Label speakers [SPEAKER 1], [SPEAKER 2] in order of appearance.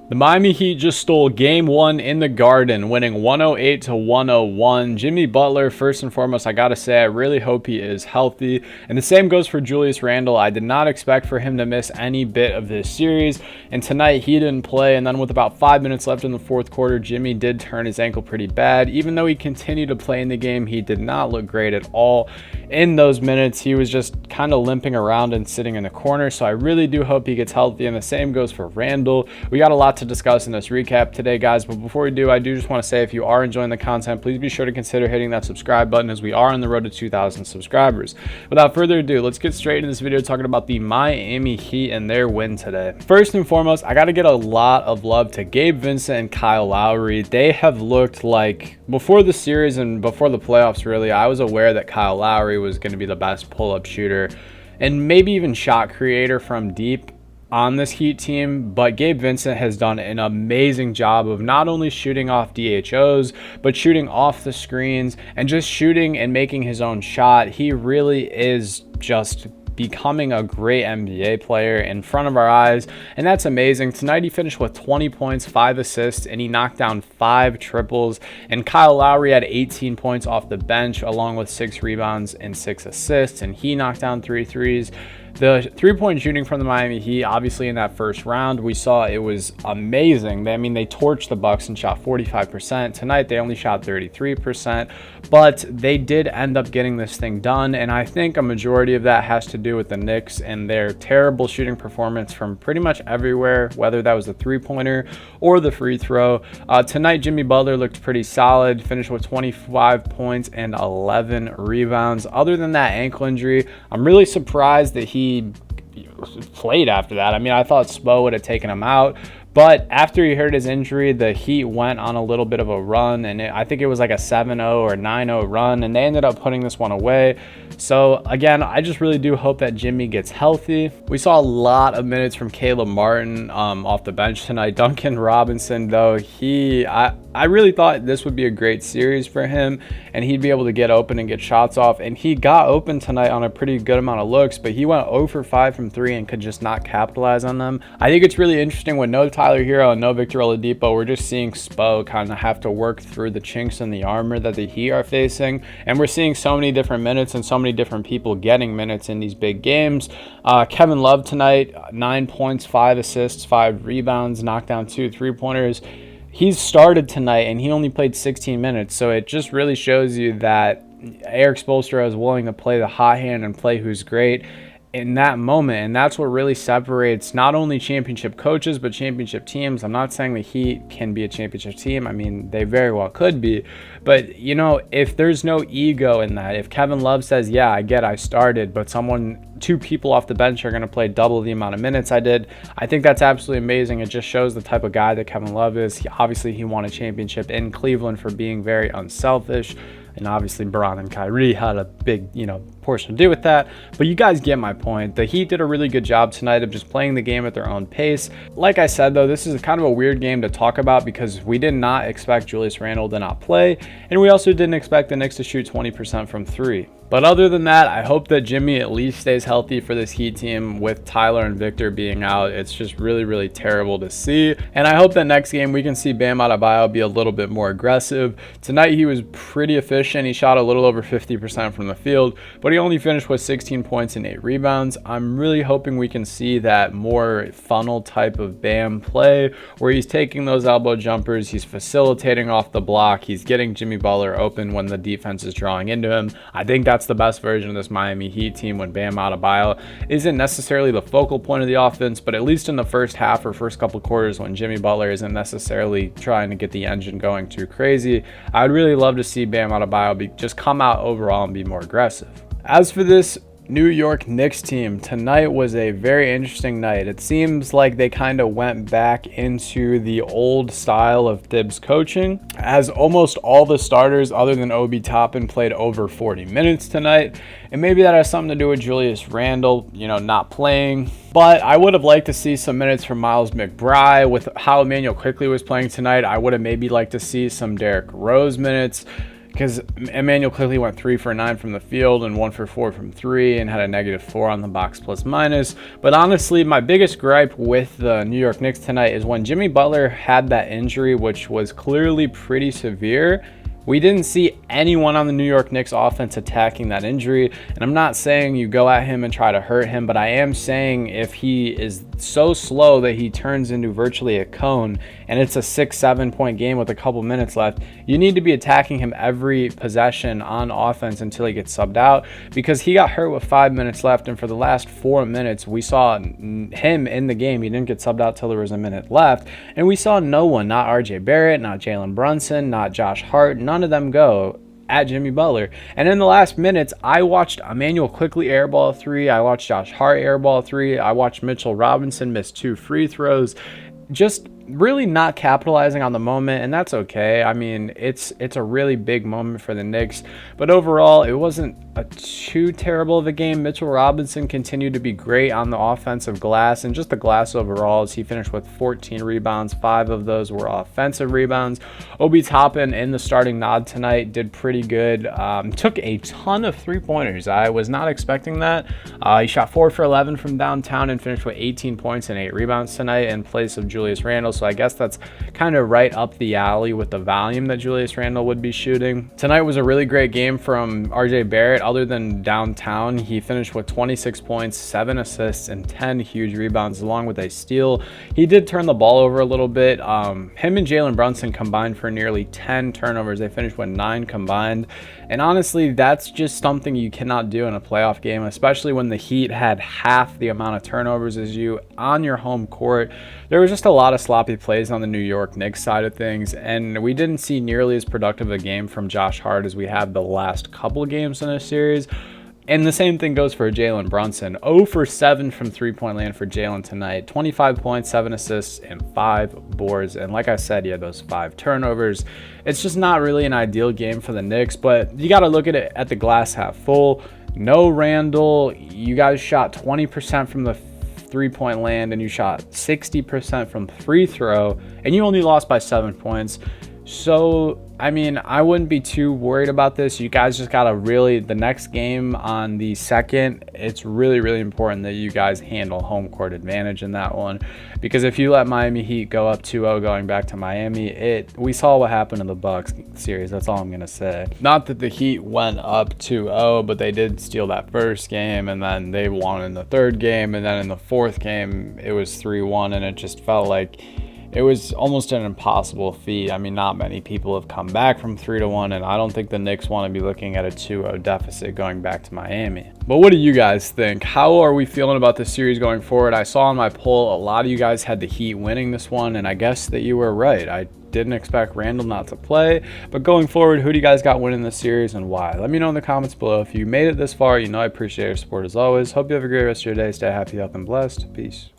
[SPEAKER 1] The Miami Heat just stole game one in the Garden, winning 108 to 101. Jimmy Butler, first and foremost, I gotta say, I really hope he is healthy. And the same goes for Julius Randle. I did not expect for him to miss any bit of this series. And tonight he didn't play. And then with about 5 minutes left in the fourth quarter, Jimmy did turn his ankle pretty bad. Even though he continued to play in the game, he did not look great at all. In those minutes, he was just kind of limping around and sitting in the corner. So I really do hope he gets healthy. And the same goes for Randle. We got a lot to discuss in this recap today, guys, but before we do, I do just want to say, if you are enjoying the content, please be sure to consider hitting that subscribe button, as we are on the road to 2,000 subscribers. Without further ado, let's get straight into this video talking about the Miami Heat and their win today. First and foremost, I got to get a lot of love to Gabe Vincent and Kyle Lowry. They have looked like, before the series and before the playoffs really, I was aware that Kyle Lowry was going to be the best pull-up shooter and maybe even shot creator from deep on this Heat team, but Gabe Vincent has done an amazing job of not only shooting off DHOs, but shooting off the screens and just shooting and making his own shot. He really is just becoming a great NBA player in front of our eyes, and that's amazing. Tonight he finished with 20 points, 5 assists, and he knocked down 5 triples. And Kyle Lowry had 18 points off the bench, along with 6 rebounds and 6 assists, and he knocked down 3 threes. The three-point shooting from the Miami Heat, obviously in that first round, we saw it was amazing. I mean, they torched the Bucks and shot 45%. Tonight, they only shot 33%, but they did end up getting this thing done, and I think a majority of that has to do with the Knicks and their terrible shooting performance from pretty much everywhere, whether that was the three-pointer or the free throw. Tonight, Jimmy Butler looked pretty solid, finished with 25 points and 11 rebounds. Other than that ankle injury, I'm really surprised that he played after that. I mean, I thought Spo would have taken him out, but after he hurt his injury, the Heat went on a little bit of a run, and I think it was like a 7-0 or 9-0 run, and they ended up putting this one away. So again, I just really do hope that Jimmy gets healthy. We saw a lot of minutes from Caleb Martin off the bench tonight. Duncan Robinson, though, I really thought this would be a great series for him, and he'd be able to get open and get shots off, and he got open tonight on a pretty good amount of looks, but he went 0 for 5 from 3 and could just not capitalize on them. I think it's really interesting with no Tyler Hero and no Victor Oladipo. We're just seeing Spo kind of have to work through the chinks in the armor that the Heat are facing, and we're seeing so many different minutes and so many different people getting minutes in these big games. Kevin Love tonight, 9 points, 5 assists, 5 rebounds, knocked down 2 3-pointers. He's started tonight and he only played 16 minutes, so it just really shows you that Eric Spoelstra is willing to play the hot hand and play who's great in that moment, and that's what really separates not only championship coaches but championship teams. I'm not saying the Heat can be a championship team. I mean, they very well could be, but you know, if there's no ego in that, if Kevin Love says, yeah, I started, but 2 people off the bench are going to play double the amount of minutes I did, I think that's absolutely amazing. It just shows the type of guy that Kevin Love is. Obviously he won a championship in Cleveland for being very unselfish, and obviously Bron and Kyrie had a big, portion to do with that. But you guys get my point. The Heat did a really good job tonight of just playing the game at their own pace. Like I said, though, this is kind of a weird game to talk about because we did not expect Julius Randle to not play, and we also didn't expect the Knicks to shoot 20% from 3. But other than that, I hope that Jimmy at least stays healthy for this Heat team with Tyler and Victor being out. It's just really, really terrible to see. And I hope that next game we can see Bam Adebayo be a little bit more aggressive. Tonight he was pretty efficient. He shot a little over 50% from the field, but he only finished with 16 points and 8 rebounds. I'm really hoping we can see that more funnel type of Bam play where he's taking those elbow jumpers, he's facilitating off the block, he's getting Jimmy Butler open when the defense is drawing into him. I think that's the best version of this Miami Heat team when Bam Adebayo isn't necessarily the focal point of the offense, but at least in the first half or first couple quarters when Jimmy Butler isn't necessarily trying to get the engine going too crazy, I would really love to see Bam Adebayo just come out overall and be more aggressive. As for this New York Knicks team, tonight was a very interesting night. It seems like they kind of went back into the old style of Thibs coaching, as almost all the starters other than Obi Toppin played over 40 minutes tonight, and maybe that has something to do with Julius Randle, not playing. But I would have liked to see some minutes from Miles McBride. With how Emmanuel Quickley was playing tonight, I would have maybe liked to see some Derrick Rose minutes. because Emmanuel quickly went 3 for 9 from the field and 1 for 4 from 3 and had a -4 on the box plus minus. But honestly, my biggest gripe with the New York Knicks tonight is when Jimmy Butler had that injury, which was clearly pretty severe. We didn't see anyone on the New York Knicks offense attacking that injury. And I'm not saying you go at him and try to hurt him, but I am saying if he is so slow that he turns into virtually a cone and it's a 6-7 point game with a couple minutes left, you need to be attacking him every possession on offense until he gets subbed out, because he got hurt with 5 minutes left. And for the last 4 minutes, we saw him in the game. He didn't get subbed out till there was a minute left. And we saw no one, not RJ Barrett, not Jalen Brunson, not Josh Hart, none of them go at Jimmy Butler. And in the last minutes, I watched Emmanuel quickly airball a 3. I watched Josh Hart airball a 3. I watched Mitchell Robinson miss 2 free throws. Just really not capitalizing on the moment, and that's okay. I mean, it's a really big moment for the Knicks, but overall, it wasn't a too terrible of a game. Mitchell Robinson continued to be great on the offensive glass, and just the glass overall, as he finished with 14 rebounds. 5 of those were offensive rebounds. Obi Toppin in the starting nod tonight did pretty good. Took a ton of 3-pointers. I was not expecting that. He shot 4 for 11 from downtown and finished with 18 points and 8 rebounds tonight in place of Julius Randle. So I guess that's kind of right up the alley with the volume that Julius Randle would be shooting. Tonight was a really great game from RJ Barrett. Other than downtown, he finished with 26 points, 7 assists, and 10 huge rebounds, along with a steal. He did turn the ball over a little bit. Him and Jalen Brunson combined for nearly 10 turnovers. They finished with 9 combined. And honestly, that's just something you cannot do in a playoff game, especially when the Heat had half the amount of turnovers as you on your home court. There was just a lot of sloppy plays on the New York Knicks side of things, and we didn't see nearly as productive a game from Josh Hart as we had the last couple of games in this series. And the same thing goes for Jalen Brunson. 0 for 7 from three-point land for Jalen tonight. 25 points, 7 assists, and 5 boards. And like I said, he had those 5 turnovers. It's just not really an ideal game for the Knicks, but you got to look at it at the glass half full. No Randle. You guys shot 20% from the three-point land, and you shot 60% from free throw, and you only lost by 7 points. So, I mean, I wouldn't be too worried about this. You guys just got to really, the next game on the 2nd, it's really, really important that you guys handle home court advantage in that one. Because if you let Miami Heat go up 2-0 going back to Miami, we saw what happened in the Bucks series. That's all I'm going to say. Not that the Heat went up 2-0, but they did steal that first game, and then they won in the 3rd game, and then in the 4th game, it was 3-1, and it just felt like it was almost an impossible feat. I mean, not many people have come back from 3-1, and I don't think the Knicks want to be looking at a 2-0 deficit going back to Miami. But what do you guys think? How are we feeling about this series going forward? I saw in my poll a lot of you guys had the Heat winning this one, and I guess that you were right. I didn't expect Randle not to play, but going forward, who do you guys got winning this series and why? Let me know in the comments below. If you made it this far, you know I appreciate your support as always. Hope you have a great rest of your day. Stay happy, healthy, and blessed. Peace.